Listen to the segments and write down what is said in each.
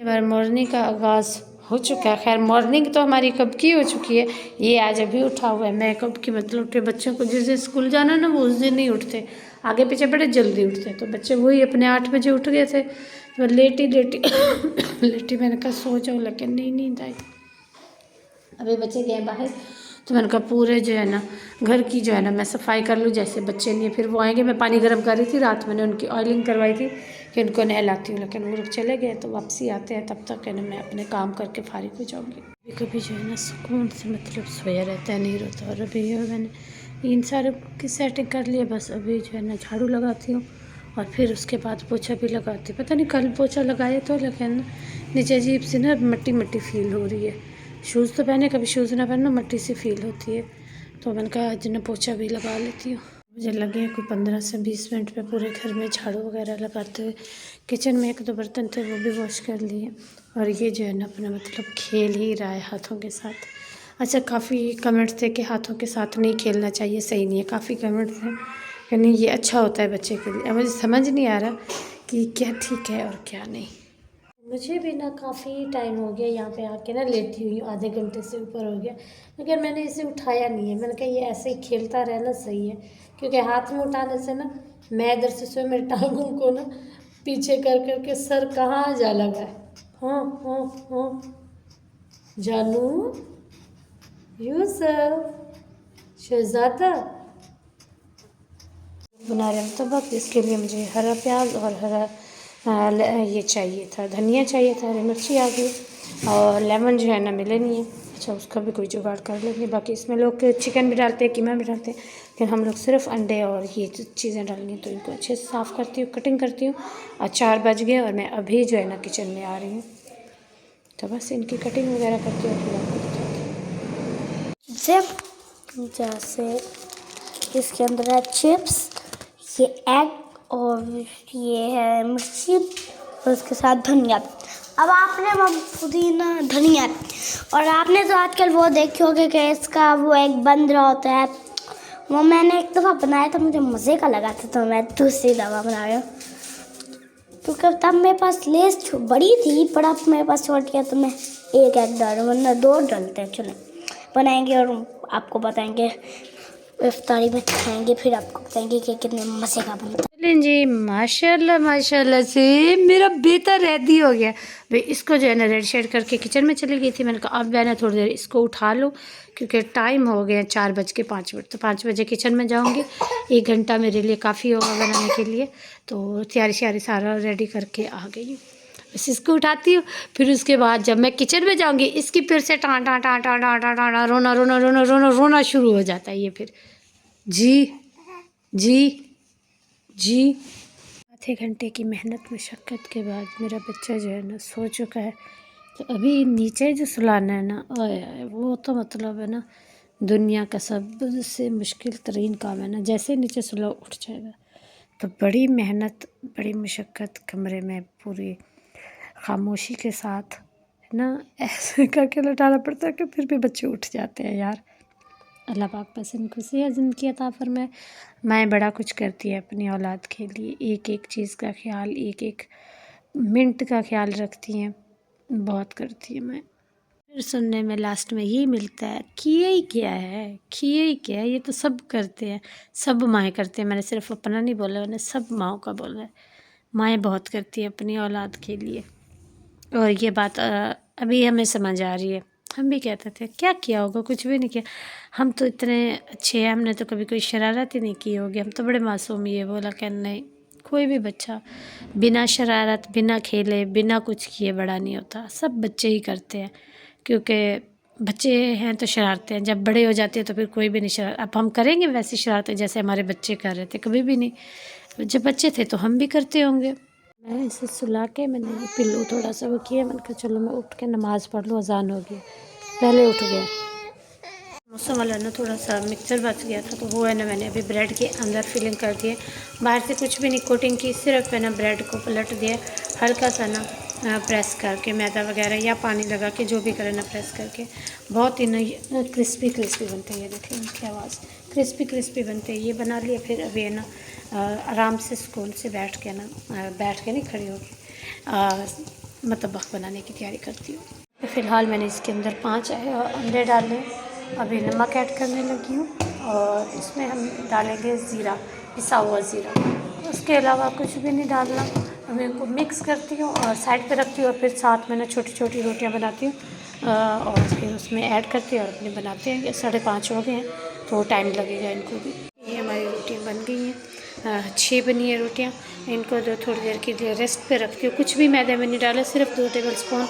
हमारा मॉर्निंग का आगाज़ हो चुका है। खैर मॉर्निंग तो हमारी कब की हो चुकी है, ये आज अभी उठा हुआ है। मैं कब की मतलब उठे, बच्चों को जिस दिन स्कूल जाना ना वो उस दिन नहीं उठते, आगे पीछे बड़े जल्दी उठते। तो बच्चे वही अपने 8 बजे उठ गए थे, तो लेटी लेटी लेटी मैंने कहा सो जाओ, लेकिन नहीं नींद आई। अभी बच्चे गए बाहर, तो मैंने कहा पूरे जो है ना घर की जो है ना मैं सफाई कर लूँ, जैसे बच्चे नहीं है फिर वो आएंगे। मैं पानी गर्म कर रही थी, रात मैंने उनकी ऑयलिंग करवाई थी कि उनको नहलाती हूँ, लेकिन वो लोग चले गए तो वापसी आते हैं, तब तक है ना मैं अपने काम करके फारिग हो जाऊँगी। कभी कभी जो है ना सुकून से मतलब सोया रहता है, नहीं रोता। और अभी मैंने इन सारे की सेटिंग कर लिया, बस अभी जो है ना झाड़ू लगाती हूँ और फिर उसके बाद पोछा भी लगाती हूँ। पता नहीं कल पोछा लगाया तो, लेकिन नीचे अजीब सी ना मिट्टी मिट्टी फील हो रही है। शूज़ तो पहने, कभी शूज़ ना पहनो मिट्टी सी फील होती है, तो मैंने कहा आज ना पोछा भी लगा लेती हूँ। मुझे लगे कोई 15 से 20 मिनट में पूरे घर में झाड़ू वगैरह लगाते हुए। किचन में 1-2 बर्तन थे वो भी वॉश कर लिए, और ये जो है ना अपना मतलब खेल ही रहा है हाथों के साथ। अच्छा, काफ़ी कमेंट्स थे कि हाथों के साथ नहीं खेलना चाहिए, सही नहीं है। काफ़ी कमेंट्स हैं कि नहीं ये अच्छा होता है बच्चे के लिए। अब मुझे समझ नहीं आ रहा कि क्या ठीक है और क्या नहीं। मुझे भी ना काफ़ी टाइम हो गया यहाँ पे आके ना लेटी हुई हूँ, आधे घंटे से ऊपर हो गया, लेकिन मैंने इसे उठाया नहीं है। मैंने कहा ये ऐसे ही खेलता रहना सही है, क्योंकि हाथ में उठाने से ना मैं इधर से सोए मेरे टांगों को ना पीछे कर कर के सर कहाँ जा लगा है। हाँ हाँ हाँ जानू, यूसुफ, शहजादा बना रहे हैं। तो बस इसके लिए मुझे हरा प्याज और हरा ये चाहिए था, धनिया चाहिए था, हरी मिर्ची आ गई, और लेमन जो है ना मिले नहीं है। अच्छा, उसका भी कोई जुगाड़ कर लेंगे। बाकी इसमें लोग चिकन भी डालते हैं, कीमा भी डालते हैं, लेकिन हम लोग सिर्फ अंडे और ये चीज़ें डालनी है। तो इनको अच्छे से साफ़ करती हूँ, कटिंग करती हूँ। और 4 बज गए और मैं अभी जो है ना किचन में आ रही हूँ, तो बस इनकी कटिंग वगैरह करती हूँ, फिर आपको दिखाती हूँ। जैसे इसके अंदर है चिप्स, ये एग, और ये है मिर्ची, और उसके साथ धनिया। अब आपने पुदीना धनिया, और आपने तो आजकल वो देखे होंगे कि इसका वो एग बंद रहा होता है, वो मैंने एक दफ़ा बनाया था, मुझे मज़े का लगा था, तो मैं दूसरी दफ़ा बना रही हूँ, क्योंकि तब मेरे पास लेस बड़ी थी, पर अब मेरे पास छोट गया, तो मैं एक एग डालूँ, वरना 2 डालते हैं। चलो बनाएंगे और आपको बताएंगे, इफ्तारी में खाएंगे, फिर आपको बताएंगे कि कितने मज़े का बनता है। चलें जी, माशाल्लाह माशाल्लाह से मेरा बेटा रेडी हो गया। भाई इसको जो है ना रेड शेड करके किचन में चली गई थी। मैंने कहा अब मैं ना थोड़ी देर इसको उठा लूँ, क्योंकि टाइम हो गया 4:05। तो 5 बजे किचन में जाऊँगी, 1 घंटा मेरे लिए काफ़ी होगा बनाने के लिए। तो तैयारी श्यारी सारा रेडी करके आ गई हूँ, बस इसको उठाती हूँ। फिर उसके बाद जब मैं किचन में जाऊँगी, इसकी फिर से टाँ टाँ टाँ टाँ टाँ टाँ टाँ रोना रोना रोना रोना रोना शुरू हो जाता है। ये फिर जी जी जी। आधे घंटे की मेहनत मशक्क़त के बाद मेरा बच्चा जो है ना सो चुका है। तो अभी नीचे जो सुलाना है ना, ओए वो तो मतलब है ना दुनिया का सबसे मुश्किल तरीन काम है ना। जैसे नीचे सुला उठ जाएगा। तो बड़ी मेहनत, बड़ी मशक्क़त, कमरे में पूरी खामोशी के साथ है ना ऐसे करके लौटाना पड़ता है कि फिर भी बच्चे उठ जाते हैं यार। अल्लाह पाक बस इनको सेहत ज़िंदगी अता फरमाए। माएँ बड़ा कुछ करती है अपनी औलाद के लिए, एक एक चीज़ का ख्याल, एक एक मिनट का ख्याल रखती हैं, बहुत करती है माएँ। फिर सुनने में लास्ट में यही मिलता है, किए ही क्या है, किए ही क्या है, ये तो सब करते हैं, सब माएँ करते हैं। मैंने सिर्फ अपना नहीं बोला, मैंने सब माँओं का बोला है। माएँ बहुत करती हैं अपनी औलाद के लिए, और ये बात अभी हमें समझ आ रही है। हम भी कहते थे क्या किया होगा, कुछ भी नहीं किया, हम तो इतने अच्छे हैं, हमने तो कभी कोई शरारत ही नहीं की होगी, हम तो बड़े मासूम। ये बोला कि नहीं, कोई भी बच्चा बिना शरारत, बिना खेले, बिना कुछ किए बड़ा नहीं होता। सब बच्चे ही करते हैं, क्योंकि बच्चे हैं तो शरारतें हैं, जब बड़े हो जाते हैं तो फिर कोई भी नहीं शरारत। अब हम करेंगे वैसी शरारतें जैसे हमारे बच्चे कर रहे थे? कभी भी नहीं। जब बच्चे थे तो हम भी करते होंगे। मैं इसे सुला के मैंने ये पिल्लू थोड़ा सा वो किया, मैंने कहा चलो मैं उठ के नमाज़ पढ़ लूँ, अजान हो गया। पहले उठ गया। मौसम वाला ना थोड़ा सा मिक्सचर बच गया था, तो वो है ना मैंने अभी ब्रेड के अंदर फिलिंग कर दिए। बाहर से कुछ भी नहीं कोटिंग की, सिर्फ है ना ब्रेड को पलट दिया, हल्का सा ना प्रेस करके, मैदा वगैरह या पानी लगा के जो भी करें ना प्रेस करके, बहुत ही ना क्रिस्पी क्रिस्पी बनते हैं। ये देखिए उनकी आवाज़, क्रिस्पी क्रिस्पी बनते हैं। ये बना लिया। फिर अभी है ना आराम से स्कूल से बैठ के नहीं खड़ी होगी, मतबख बनाने की तैयारी करती हूँ। तो फ़िलहाल मैंने इसके अंदर 5 अंडे डाले, अभी नमक ऐड करने लगी हूँ और इसमें हम डालेंगे ज़ीरा, पिसा हुआ ज़ीरा। उसके अलावा कुछ भी नहीं डालना। अब इनको मिक्स करती हूँ और साइड पे रखती हूँ और फिर साथ में ना छोटी छोटी रोटियाँ बनाती हूँ और फिर उसमें ऐड करती हूँ और अपने बनाते हैं। ये 5:30 हो गए हैं तो टाइम लगेगा इनको भी। ये हमारी रोटियाँ बन गई हैं, 6 बनी है रोटियाँ। इनको जो थोड़ी देर के लिए रेस्ट पे रखती हूँ। कुछ भी मैदे में नहीं डाला, सिर्फ 2 टेबल स्पून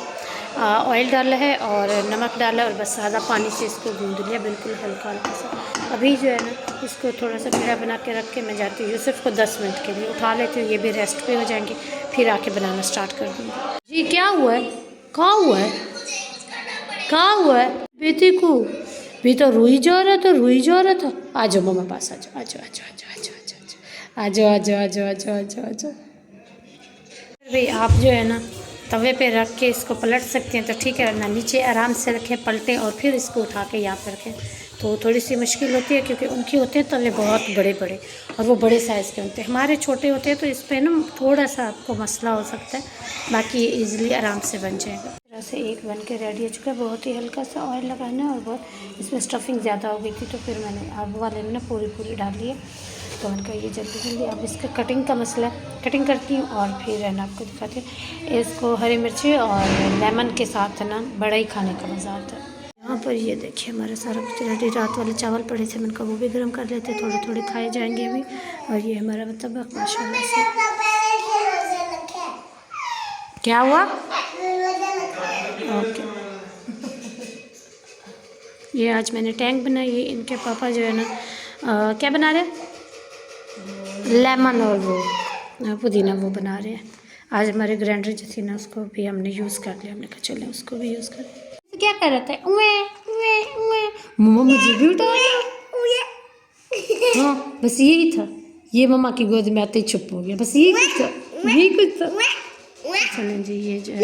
ऑयल डाला है और नमक डाला और बस सादा पानी से इसको गूँध लिया, बिल्कुल हल्का हल्का सा। अभी जो है ना इसको थोड़ा सा पेड़ा बना के रख के मैं जाती हूँ यूसुफ को 10 मिनट के लिए उठा लेती हूँ, ये भी रेस्ट पे हो जाएंगे, फिर आके बनाना स्टार्ट कर दूँगी। जी क्या हुआ है, कहाँ हुआ है, कहाँ हुआ है बेटी को, भी तो रोई जा रहा था, रोई जा रहा था। आ जाओ मम्मा पास, आ जाओ आ जाओ आ जाओ आ जाओ आ जाओ आ जाओ आ जाओ आ जाओ आ जाओ। भाई आप जो है ना तवे पे रख के इसको पलट सकते हैं तो ठीक है, वरना नीचे आराम से रखें, पलटें और फिर इसको उठा के यहाँ पर रखें तो थोड़ी सी मुश्किल होती है, क्योंकि उनके होते हैं तवे बहुत बड़े बड़े और वो बड़े साइज़ के होते हैं। हमारे छोटे होते हैं तो इस पर ना थोड़ा सा आपको मसला हो सकता है, बाकी ये ईज़िली आराम से बन जाएगा। इस तरह से एक बन के रेडी हो चुका है। बहुत ही हल्का सा ऑयल लगाना है और बहुत इसमें स्टफिंग ज़्यादा हो गई थी तो फिर मैंने आलू वाले में ना पूरी डाल ली है। तो उनका ये जल्दी अब इसका कटिंग का मसला है, कटिंग करती हूँ और फिर है ना आपको दिखाती हूँ। इसको हरी मिर्ची और लेमन के साथ है ना बड़ा ही खाने का मज़ा आता है। यहाँ पर ये देखिए हमारा सारा कुछ रेडी, रात वाले चावल पड़े थे, मैंने कहा वो भी गर्म कर लेते, थोड़े थोड़े खाए जाएंगे अभी। और ये हमारा मतलब माशाल्लाह से। क्या हुआ, ओके। ये आज मैंने टैंक बनाई है, इनके पापा जो है ना क्या बना रहे हैं, लेमन और वो पुदीना वो बना रहे हैं। आज हमारे ग्राइंडर जो थी ना उसको भी हमने यूज़ कर लिया, हमने कहा चले उसको भी यूज़ करें। तो क्या कर रहा था, मम्मा मुझे भी उठा हाँ बस यही था, ये मम्मा की गोद में आते ही चुप हो गया, बस यही कुछ था, यही कुछ था। चलें जी ये जो है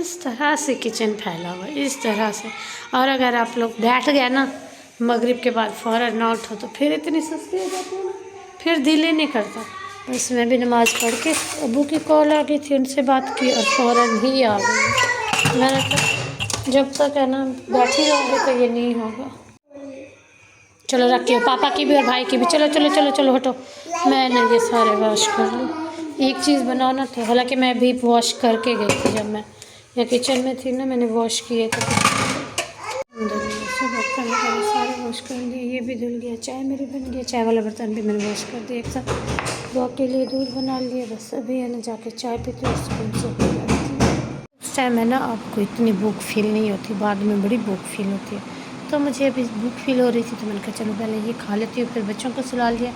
इस तरह से किचन फैला हुआ है, इस तरह से। और अगर आप लोग बैठ गए ना मगरिब के बाद फ़ौरन ना उठो तो फिर इतनी सुस्ती हो जाती है ना, फिर दिल ही नहीं करता। बस मैं भी नमाज़ पढ़ के अबू की कॉल आ गई थी, उनसे बात की और फ़ौरन ही आ गई। मैंने तो जब तक है ना बैठी रहूँगी तो ये नहीं होगा। चलो रखिए पापा की भी और भाई की भी, चलो चलो चलो चलो हटो, मैंने ये सारे वॉश कर लूँ। एक चीज़ बनाना था, हालांकि मैं भी वॉश करके गई थी, जब मैं या किचन में थी ना मैंने वॉश किए थे। सब बर्तन मैंने सारे वॉश कर लिए, ये भी धुल गया, चाय मेरी बन गई, चाय वाला बर्तन भी मैंने वॉश कर दिया एक साथ। बुआ के लिए दूध बना लिया, बस अभी है ना जाके चाय पीते और स्कूल से उस टाइम है ना आपको इतनी भूख फील नहीं होती, बाद में बड़ी भूख फील होती है। तो मुझे अभी भूख फील हो रही थी तो मैंने कहा चलो पहले ये खा लेती हूँ, फिर बच्चों को सुला लिया,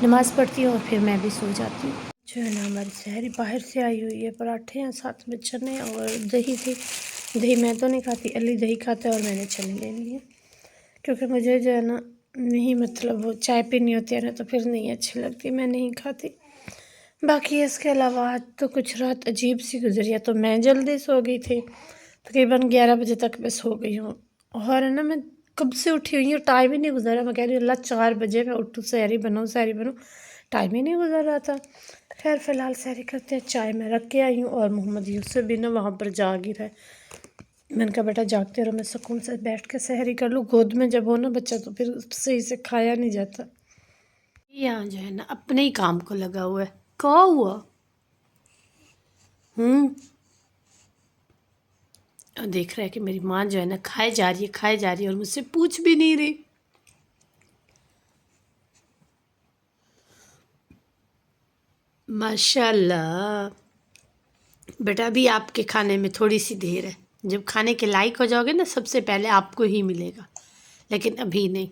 नमाज़ पढ़ती हूँ और फिर मैं भी सो जाती हूँ। जो है ना हमारी सहरी बाहर से आई हुई है, पराठे हैं साथ में चने और दही थी। दही मैं तो नहीं खाती, अली दही खाता है और मैंने चने ले लिए, क्योंकि मुझे जो है ना नहीं मतलब वो चाय पीनी होती है ना तो फिर नहीं अच्छी लगती, मैं नहीं खाती। बाकी इसके अलावा आज तो कुछ रात अजीब सी गुजरी है, तो मैं जल्दी सो गई थी, तकरीबन 11 बजे तक मैं सो गई हूँ। और है ना मैं कब से उठी हुई हूँ, टाइम ही नहीं गुजरा। मैं कह रही हूँ अल्लाह 4 बजे मैं उठूँ सहरी बनाऊँ, टाइम ही नहीं गुजर रहा था। खैर फ़िलहाल सहरी करते हैं, चाय मैं रख के आई हूँ और मोहम्मद यूसुफ भी ना वहाँ पर जाग ही रहा है। मैंने कहा बेटा जागते रहो, मैं सुकून से बैठ के सहरी कर लूँ, गोद में जब हो ना बच्चा तो फिर सही से खाया नहीं जाता। यहाँ जो है ना अपने ही काम को लगा हुआ है, क्या हुआ और देख रहा है कि मेरी माँ जो है ना खाए जा रही है और मुझसे पूछ भी नहीं रही। माशाल्लाह बेटा, अभी आपके खाने में थोड़ी सी देर है, जब खाने के लायक हो जाओगे ना सबसे पहले आपको ही मिलेगा, लेकिन अभी नहीं।